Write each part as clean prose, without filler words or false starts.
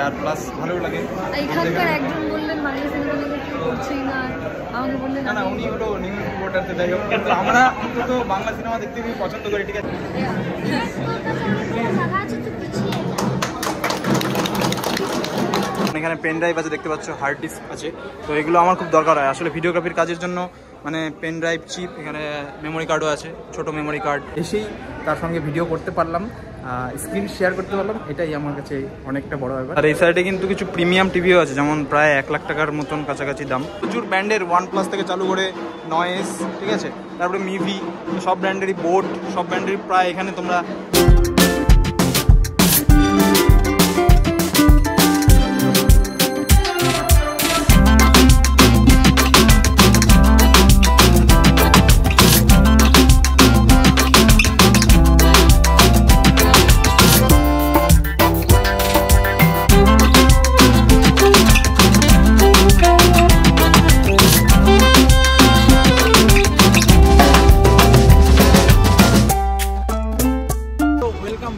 আর plus ভালো লাগে। এখানকার একজন বললেন বাংলা সিনেমা দেখে কেউ করছেই না, আমাকে বললেন না উনি হলো নিউ রিপোর্টারতে যাই হোক, কিন্তু আমরা অন্তত বাংলা সিনেমা দেখতে খুবই পছন্দ করি, ঠিক আছে। এখানে পেন ড্রাইভ আছে, দেখতে পাচ্ছ, হার্ড ডিস্ক আছে, তো এগুলো আমার খুব দরকার হয় আসলে ভিডিওগ্রাফির কাজের জন্য। মানে পেন ড্রাইভ চিপ, এখানে মেমোরি কার্ডও আছে, ছোট মেমোরি কার্ড, এসেই তার সঙ্গে ভিডিও করতে পারলাম, স্ক্রিন শেয়ার করতে পারলাম, এটাই আমার কাছে অনেকটা বড় ব্যাপার। আর এই সাইডে কিন্তু কিছু প্রিমিয়াম টিভিও আছে, যেমন প্রায় 1 লাখ টাকার মতন কাছাকাছি দাম। প্রচুর ব্র্যান্ডের OnePlus থেকে চালু করে নয়েস, ঠিক আছে, তারপরে মিভি, সব ব্র্যান্ডেরই বোট, সব ব্র্যান্ডেরই প্রায় এখানে তোমরা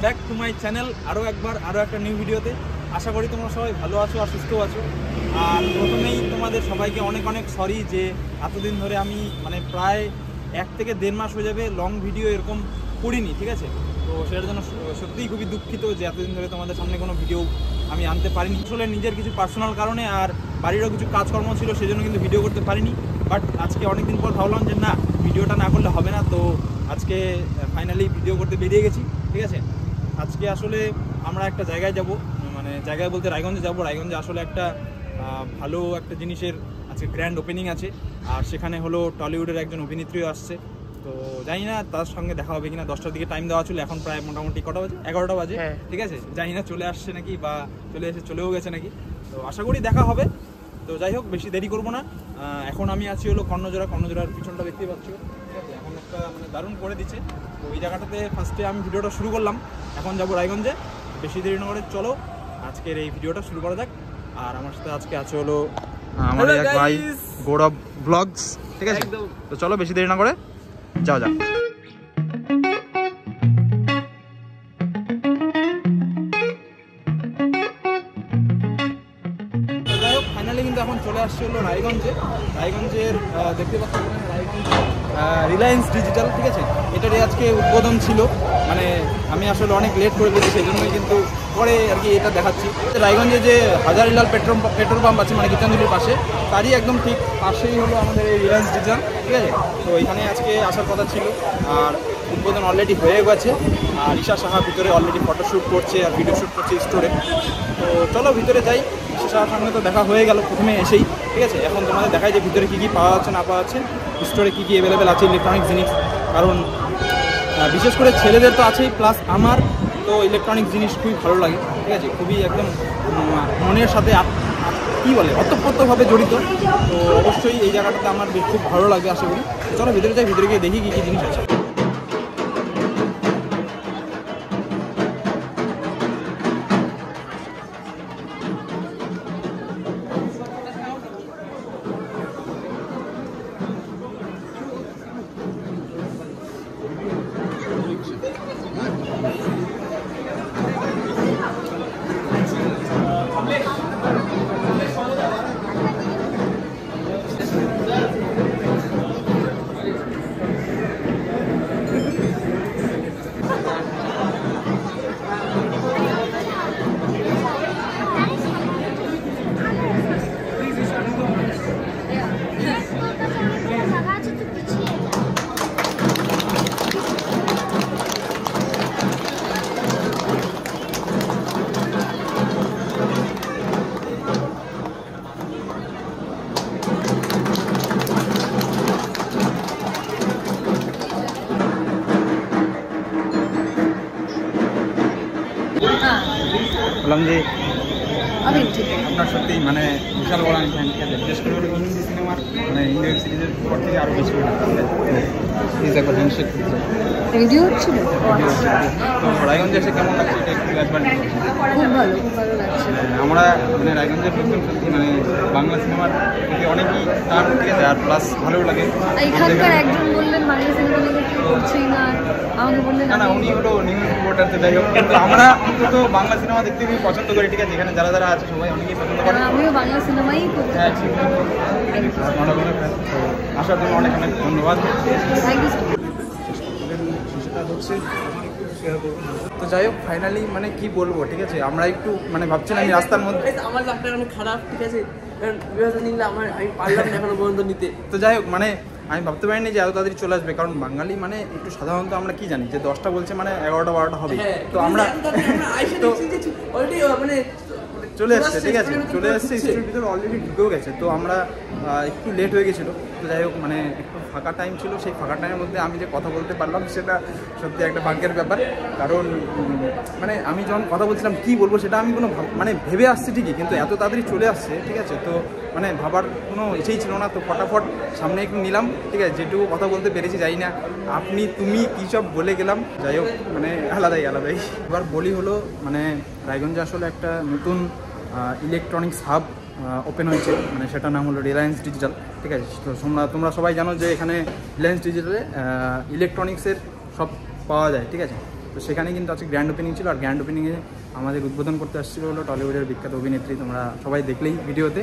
ব্যাক টু মাই চ্যানেল, আরও একটা নিউ ভিডিওতে। আশা করি তোমরা সবাই ভালো আছো আর সুস্থ আছো। আর প্রথমেই তোমাদের সবাইকে অনেক অনেক সরি যে এতদিন ধরে আমি মানে প্রায় 1 থেকে 1.5 মাস হয়ে যাবে লং ভিডিও এরকম করিনি, ঠিক আছে। তো সেটার জন্য সত্যিই খুবই দুঃখিত যে এতদিন ধরে তোমাদের সামনে কোনো ভিডিও আমি আনতে পারিনি। আসলে নিজের কিছু পার্সোনাল কারণে আর বাড়িরও কিছু কাজকর্ম ছিল, সেজন্য কিন্তু ভিডিও করতে পারিনি। বাট আজকে অনেকদিন পর ভাবলাম যে না, ভিডিওটা না করলে হবে না, তো আজকে ফাইনালি ভিডিও করতে বেরিয়ে গেছি, ঠিক আছে। আজকে আসলে আমরা একটা জায়গায় যাব, মানে জায়গায় বলতে রায়গঞ্জে যাব। রায়গঞ্জে আসলে একটা ভালো একটা জিনিসের আজকে গ্র্যান্ড ওপেনিং আছে, আর সেখানে হলো টলিউডের একজন অভিনেত্রীও আসছে। তো জানি না তার সঙ্গে দেখা হবে কিনা, 10টার দিকে টাইম দেওয়া ছিল, এখন প্রায় মোটামুটি কটা বাজে, 11টা বাজে, ঠিক আছে। জানি না চলে আসছে নাকি বা চলেও গেছে নাকি, তো আশা করি দেখা হবে। তো যাই হোক, বেশি দেরি করবো না। এখন আমি আছি হলো কর্ণজোড়ার পিছনটা দেখতেই পাচ্ছ, ঠিক আছে। এখন একটা মানে দারুণ করে দিচ্ছে, তো ওই জায়গাটাতে ফার্স্টে আমি ভিডিওটা শুরু করলাম। এখন যাবো রায়গঞ্জে, বেশি দেরি না করে চলো আজকের এই ভিডিওটা শুরু করা যাক। আর আমার সাথে আজকে আছে হলো আমাদের এক ভাই গৌরব ব্লগস, ঠিক আছে। তো চলো বেশি দেরি না করে যাও যাক। যাই হোক, ফাইনালি কিন্তু এখন চলে আসছে হলো রায়গঞ্জের দেখতে পাচ্ছি রায়গঞ্জ রিলায়েন্স ডিজিটাল, ঠিক আছে। এটারই আজকে উদ্বোধন ছিল, মানে আমি আসলে অনেক লেট করে দিয়েছি, সেই জন্যই কিন্তু পরে আর কি এটা দেখাচ্ছি। রায়গঞ্জে যে হাজারিলাল পেট্রোল পাম্প আছে, মানে গীতাঞ্জলির পাশে, তারই একদম ঠিক পাশেই হলো আমাদের এই রিলায়েন্স ডিজিটাল, ঠিক আছে। তো এখানে আজকে আসার কথা ছিল, আর উদ্বোধন অলরেডি হয়ে গেছে। আর ঈশা সাহা ভিতরে অলরেডি ফটোশ্যুট করছে আর ভিডিও শ্যুট করছে স্টোরে। তো চলো ভিতরে যাই। ঈশা সাহার সঙ্গে তো দেখা হয়ে গেল প্রথমে এসেই, ঠিক আছে। এখন তোমাদের দেখাই যে ভিতরে কী কী পাওয়া যাচ্ছে না পাওয়া যাচ্ছে, স্টোরে কী কী অ্যাভেলেবেল আছে ইলেকট্রনিক জিনিস। কারণ বিশেষ করে ছেলেদের তো আছেই, প্লাস আমার তো ইলেকট্রনিক জিনিস খুবই ভালো লাগে, ঠিক আছে। খুবই একদম মনের সাথে কী বলে অতপ্রত্যভাবে জড়িত। তো অবশ্যই এই জায়গাটাতে আমার খুব ভালো লাগে আশা করি। চলো ভিতরে যাই, ভিতরে গিয়ে দেখি কী কী জিনিস আছে। বললাম যে আপনার সত্যি মানে বিশাল বড় আমি ফ্যান, ঠিক আছে। বিশেষ করে হিন্দি সিনেমার মানে হিন্দি ওয়েব সিরিজের পর থেকে আরও বেশি প্লিজ একবার হ্যান্ডশেক করতে ভিডিও ছিল। তো রায়গঞ্জে এসে কেমন লাগছে এটা একটু একবার খুব ভালো লাগছে। মানে আমরা মানে রায়গঞ্জের লোকজন সত্যি মানে বাংলা সিনেমার প্রতি অনেকই টান, ঠিক আছে, আর প্লাস ভালোও লাগে। এখানকার একজন বললেন বাংলা সিনেমা নিয়ে কি করছেই না, আমাকে বললেন না উনি হলো নিউজ রিপোর্টার, তো যাই হোক, কিন্তু আমরা অন্তত বাংলা সিনেমা দেখতে খুবই পছন্দ করি, ঠিক আছে, এখানে যারা যারা আছে সবাই অনেকেই পছন্দ করে। আমিও বাংলা সিনেমাই করতে হ্যাঁ, পছন্দ করি। তো আসার জন্য অনেক অনেক ধন্যবাদ। Thank you. তো যাই হোক, ফাইনালি মানে কি বলবো, ঠিক আছে, আমরা একটু মানে ভাবছিলাম এই রাস্তার মধ্যে আমার লাখটা অনেক খারাপ, ঠিক আছে, কারণ বিবাহ নিলে আমি পারলাম না এখনো পর্যন্ত নিতে। তো যাই হোক, মানে আমি ভাবতে পারিনি যে এত তাড়াতাড়ি চলে আসবে, কারণ বাঙালি মানে একটু সাধারণত আমরা কি জানি যে 10টা বলছে মানে 11টা 12টা হবে। তো আমরা তো মানে চলে এসছে, ঠিক আছে, চলে এসছে, স্টুডিওর ভিতরে অলরেডি ঢুকেও গেছে। তো আমরা একটু লেট হয়ে গেছিলো। তো যাই হোক, মানে একটু ফাঁকা টাইম ছিল, সেই ফাঁকা টাইমের মধ্যে আমি যে কথা বলতে পারলাম সেটা সত্যি একটা ভাগ্যের ব্যাপার। কারণ মানে আমি যখন কথা বলছিলাম কী বলবো সেটা আমি কোনো মানে ভেবে আসছি ঠিকই, কিন্তু এত তাড়াতাড়ি চলে আসছে, ঠিক আছে, তো মানে ভাবার কোনো ইচ্ছেই ছিল না। তো ফটাফট সামনে একটু নিলাম, ঠিক আছে, যেটুকু কথা বলতে পেরেছি জানি না আপনি তুমি কী সব বলে গেলাম। যাই হোক, মানে আলাদাই। এবার বলি হলো মানে রায়গঞ্জে আসলে একটা নতুন ইলেকট্রনিক্স হাব ওপেন হয়েছে, মানে সেটার নাম হলো রিলায়েন্স ডিজিটাল, ঠিক আছে। তো তোমরা সবাই জানো যে এখানে রিলায়েন্স ডিজিটালে ইলেকট্রনিক্সের সব পাওয়া যায়, ঠিক আছে। তো সেখানে কিন্তু আজকে গ্র্যান্ড ওপেনিং ছিল, আর গ্র্যান্ড ওপেনিংয়ে আমাদের উদ্বোধন করতে আসছিল হলো টলিউডের বিখ্যাত অভিনেত্রী, তোমরা সবাই দেখলেই ভিডিওতে,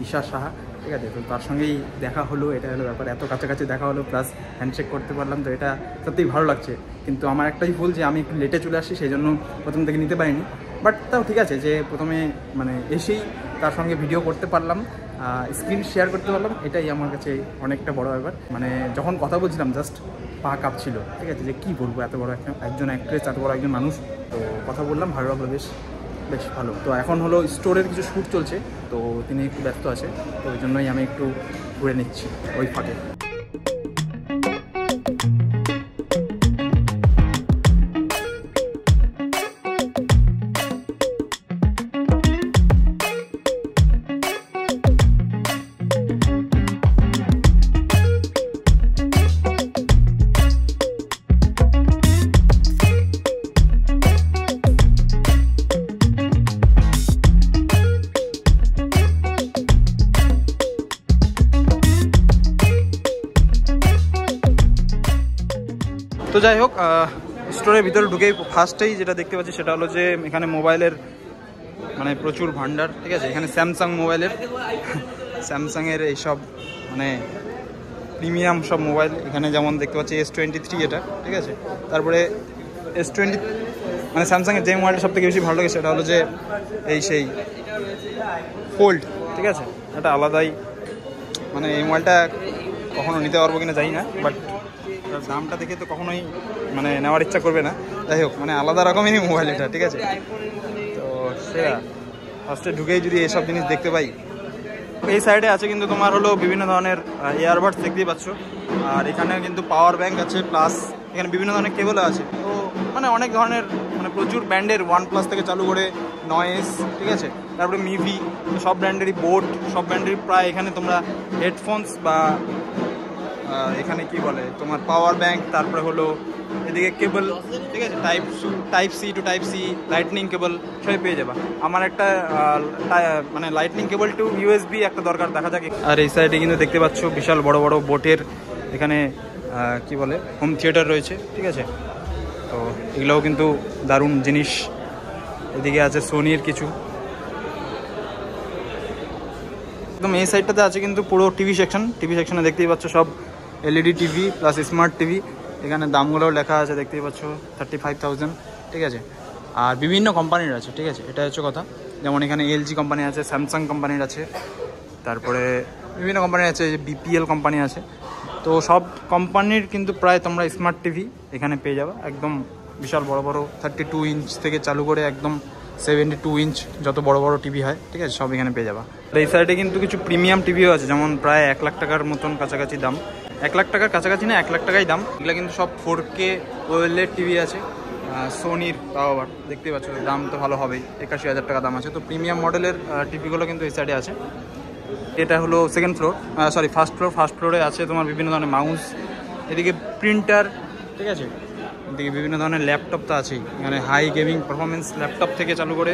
ঈশা সাহা, ঠিক আছে। তো তার সঙ্গেই দেখা হলো, এটা হলো ব্যাপার, এত কাছাকাছি দেখা হলো, প্লাস হ্যান্ডশেক করতে পারলাম, তো এটা সত্যিই ভালো লাগছে। কিন্তু আমার একটাই ভুল যে আমি একটু লেটে চলে আসি, সেই জন্য প্রথম থেকে নিতে পারিনি। বাট তাও ঠিক আছে যে প্রথমে মানে এসেই তার সঙ্গে ভিডিও করতে পারলাম, স্ক্রিন শেয়ার করতে পারলাম, এটাই আমার কাছে অনেকটা বড় ব্যাপার। মানে যখন কথা বলছিলাম জাস্ট পা কাঁপছিল, ঠিক আছে, যে কী বলবো, এত বড় একজন অ্যাক্ট্রেস, এত বড় একজন মানুষ। তো কথা বললাম, ভালো লাগলো, বেশ ভালো। তো এখন হলো স্টোরের কিছু শ্যুট চলছে, তো তিনি একটু ব্যস্ত আছে, তো ওই জন্যই আমি একটু ঘুরে নিচ্ছি ওই ফাঁকে। তো যাই হোক, স্টোরের ভিতরে ঢুকেই ফার্স্টেই যেটা দেখতে পাচ্ছি সেটা হলো যে এখানে মোবাইলের মানে প্রচুর ভান্ডার, ঠিক আছে। এখানে স্যামসাং মোবাইলের, স্যামসাংয়ের এইসব মানে প্রিমিয়াম সব মোবাইল এখানে, যেমন দেখতে পাচ্ছি S23 এটা, ঠিক আছে। তারপরে S20 মানে স্যামসাংয়ের যে মোবাইলটা সব থেকে বেশি ভালো লাগে সেটা হলো যে সেই ফোল্ড, ঠিক আছে, এটা আলাদাই, মানে এই মোবাইলটা কখনো নিতে পারবো কিনা জানি না, বাট দামটা দেখে তো কখনোই মানে নেওয়ার ইচ্ছা করবে না। যাই হোক, মানে আলাদা রকমেরই মোবাইল এটা, ঠিক আছে। তো সেটা ফার্স্টে ঢুকেই যদি এসব জিনিস দেখতে পাই। এই সাইডে আছে কিন্তু তোমার হলো বিভিন্ন ধরনের ইয়ারবাডস দেখতেই পাচ্ছ, আর এখানে কিন্তু পাওয়ার ব্যাঙ্ক আছে, প্লাস এখানে বিভিন্ন ধরনের কেবলও আছে। তো মানে অনেক ধরনের মানে প্রচুর ব্র্যান্ডের, OnePlus থেকে চালু করে নয়েস, ঠিক আছে, তারপরে মিভি, সব ব্র্যান্ডেরই বোট, সব ব্র্যান্ডেরই প্রায় এখানে তোমরা হেডফোনস বা এখানে কি বলে তোমার পাওয়ার ব্যাঙ্ক, তারপরে হলো এদিকে কেবল, ঠিক আছে, type C to type C, lightning cable সবই পেয়ে যাবা। আমার একটা মানে লাইটনিং কেবল টু USB একটা দরকার, দেখা যাক। আর এই সাইডে কিন্তু দেখতে পাচ্ছ বিশাল বড় বড় বোটের এখানে কি বলে হোম থিয়েটার রয়েছে, ঠিক আছে। তো এগুলোও কিন্তু দারুণ জিনিস। এদিকে আছে সোনির কিছু, একদম এই সাইডটাতে আছে কিন্তু পুরো টিভি সেকশনে দেখতেই পাচ্ছ সব LED TV plus smart TV. এখানে দামগুলোও লেখা আছে, দেখতেই পাচ্ছ 35,000, ঠিক আছে। আর বিভিন্ন কোম্পানির আছে, ঠিক আছে, এটা হচ্ছে কথা। যেমন এখানে LG কোম্পানি আছে, স্যামসাং কোম্পানির আছে, তারপরে বিভিন্ন কোম্পানির আছে, BPL কোম্পানি আছে। তো সব কোম্পানির কিন্তু প্রায় তোমরা স্মার্ট টিভি এখানে পেয়ে যাবে, একদম বিশাল বড় বড় 32 ইঞ্চ থেকে চালু করে একদম 72 ইঞ্চ যত বড় বড় টিভি হয়, ঠিক আছে, সব এখানে পেয়ে যাবা। এই সাইডে কিন্তু কিছু প্রিমিয়াম টিভিও আছে, যেমন প্রায় 1 লাখ টাকার মতন কাছাকাছি দাম, 1 লাখ টাকার কাছাকাছি না, 1 লাখ টাকাই দাম। এগুলো কিন্তু সব 4K OLED টিভি আছে, সোনির, তাও আবার দেখতেই পাচ্ছ দাম তো ভালো হবেই, 81,000 টাকা দাম আছে। তো প্রিমিয়াম মডেলের টিভিগুলো কিন্তু এই সাইডে আছে। এটা হলো ফার্স্ট ফ্লোরে আছে তোমার বিভিন্ন ধরনের মাউস, এদিকে প্রিন্টার, ঠিক আছে, এদিকে বিভিন্ন ধরনের ল্যাপটপ তো আছেই। এখানে হাই গেমিং পারফরমেন্স ল্যাপটপ থেকে চালু করে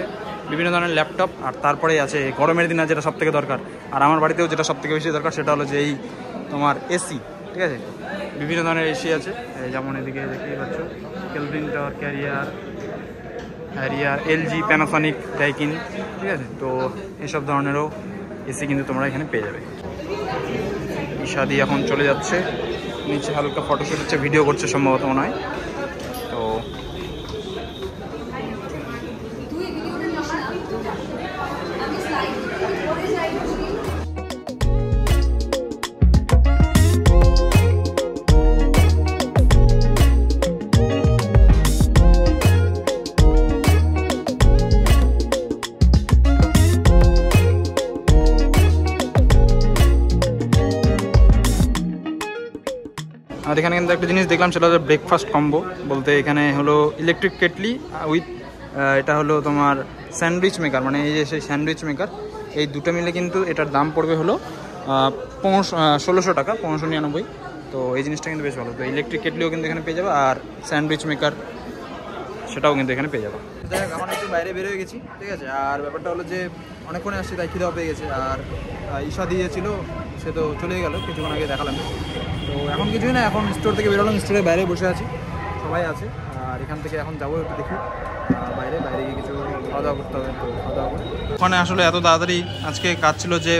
বিভিন্ন ধরনের ল্যাপটপ, আর তারপরেই আছে গরমের দিনে যেটা সবথেকে দরকার, আর আমার বাড়িতেও যেটা সবথেকে বেশি দরকার সেটা হলো যে এই তোমার এসি। ঠিক আছে, বিভিন্ন ধরনের এসি আছে, যেমন এদিকে দেখতেই পাচ্ছ কেলভিন টাওয়ার, হ্যারিয়ার, এলজি, প্যানাসনিক, ডাইকিন। ঠিক আছে, তো এইসব ধরনেরও এসি কিন্তু তোমরা এখানে পেয়ে যাবে। ঈশাদি এখন চলে যাচ্ছে নিচে, হালকা ফটোশ্যুট হচ্ছে, ভিডিও করছে সম্ভবত মনে হয়। তো আর এখানে কিন্তু একটা জিনিস দেখলাম, সেটা হলো ব্রেকফাস্ট কম্বো। বলতে এখানে হলো ইলেকট্রিক কেটলি উইথ এটা হলো তোমার স্যান্ডউইচ মেকার, মানে এই যে সেই স্যান্ডউইচ মেকার, এই দুটো মিলে কিন্তু এটার দাম পড়বে হলো 1600 টাকা, 1599। তো এই জিনিসটা কিন্তু বেশ ভালো। তো ইলেকট্রিক কেটলিও কিন্তু এখানে পেয়ে যাবে, আর স্যান্ডউইচ মেকার সেটাও কিন্তু এখানে পেয়ে যাবে। যাই হোক, এখন একটু বাইরে বেরোয় গেছি। ঠিক আছে, আর ব্যাপারটা হলো যে অনেকক্ষণে আসছি, তাই খিদাও পেয়ে গেছে। আর ঈশা দিয়েছিল, সে তো চলে গেল কিছুক্ষণ আগে, দেখালাম। তো এখন কিছুই না, এখন স্টোর থেকে বেরোলাম, স্টোরের বাইরে বসে আছি, সবাই আছে। আর এখান থেকে এখন যাবো একটু দেখি বাইরে গিয়ে কিছু খাওয়া দাওয়া করতে হবে। তো খাওয়া দাওয়া করে ওখানে আসলে এত তাড়াতাড়ি আজকে কাজ ছিল যে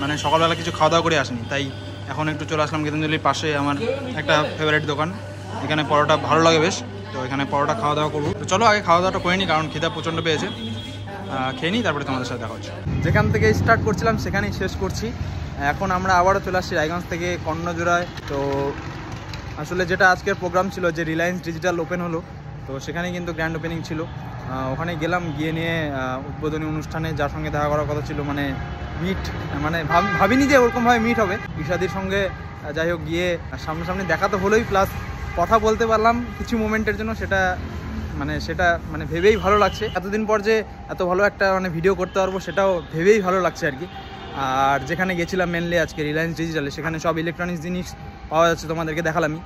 মানে সকালবেলা কিছু খাওয়া দাওয়া করে আসিনি, তাই এখন একটু চলে আসলাম গীতাঞ্জলির পাশে আমার একটা ফেভারিট দোকান, এখানে পরোটা ভালো লাগে বেশ। তো এখানে পরোটা খাওয়া দাওয়া করবো। তো চলো আগে খাওয়া দাওয়াটা করে নিই, কারণ খিদা প্রচণ্ড পেয়েছে। খেয়ে নিই, তারপরে তোমাদের সাথে দেখা হচ্ছে। যেখান থেকে স্টার্ট করছিলাম সেখানেই শেষ করছি। এখন আমরা আবারও চলে আসছি রায়গঞ্জ থেকে কর্ণজোড়ায়। তো আসলে যেটা আজকের প্রোগ্রাম ছিল, যে রিলায়েন্স ডিজিটাল ওপেন হলো, তো সেখানেই কিন্তু গ্র্যান্ড ওপেনিং ছিল। ওখানে গেলাম, গিয়ে নিয়ে উদ্বোধনী অনুষ্ঠানে যার সঙ্গে দেখা করার কথা ছিল, মানে মিট, মানে ভাবিনি যে ওরকমভাবে মিট হবে ঈশাদির সঙ্গে। যাই হোক, গিয়ে সামনাসামনি দেখা তো হলোই, প্লাস কথা বলতে পারলাম কিছু মোমেন্টের জন্য, সেটা মানে ভেবেই ভালো লাগছে। এতদিন পর যে এত ভালো একটা মানে ভিডিও করতে পারবো, সেটাও ভেবেই ভালো লাগছে আর কি। আর যেখানে গেছিলাম মেনলি আজকে রিলায়েন্স ডিজিটালে, সেখানে সব ইলেকট্রনিক্স জিনিস পাওয়া যাচ্ছে, তোমাদেরকে দেখালামই।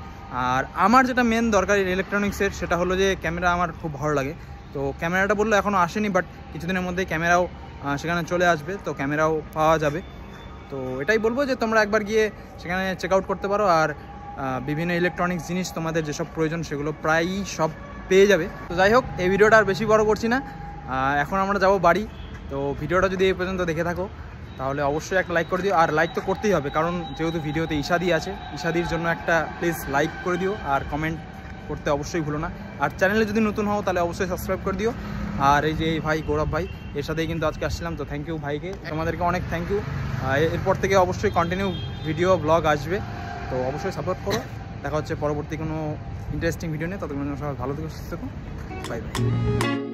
আর আমার যেটা মেন দরকারি ইলেকট্রনিক্সের, সেটা হলো যে ক্যামেরা আমার খুব ভালো লাগে। তো ক্যামেরাটা বললো এখনও আসেনি, বাট কিছুদিনের মধ্যেই ক্যামেরাও সেখানে চলে আসবে, তো ক্যামেরাও পাওয়া যাবে। তো এটাই বলবো যে তোমরা একবার গিয়ে সেখানে চেক আউট করতে পারো। আর বিভিন্ন ইলেকট্রনিক্স জিনিস তোমাদের যেসব প্রয়োজন সেগুলো প্রায়ই সব পেয়ে যাবে। তো যাই হোক, এই ভিডিওটা আর বেশি বড় করছি না, এখন আমরা যাব বাড়ি। তো ভিডিওটা যদি এই পর্যন্ত দেখে থাকো তাহলে অবশ্যই একটা লাইক করে দিও। আর লাইক তো করতেই হবে, কারণ যেহেতু ভিডিওতে ঈশাদি আছে, ঈশাদির জন্য একটা প্লিজ লাইক করে দিও, আর কমেন্ট করতে অবশ্যই ভুলো না। আর চ্যানেলে যদি নতুন হও তাহলে অবশ্যই সাবস্ক্রাইব করে দিও। আর এই যে এই ভাই গৌরব ভাই, এর সাথেই কিন্তু আজকে আসছিলাম, তো থ্যাংক ইউ ভাইকে, তোমাদেরকে অনেক থ্যাংক ইউ। এরপর থেকে অবশ্যই কন্টিনিউ ভিডিও ব্লগ আসবে, তো অবশ্যই সাপোর্ট করো। দেখা হচ্ছে পরবর্তী কোনো ইন্টারেস্টিং ভিডিও নিয়ে, ততক্ষণ সবাই ভালো থেকো, সুস্থ থেকো, বাই বাই।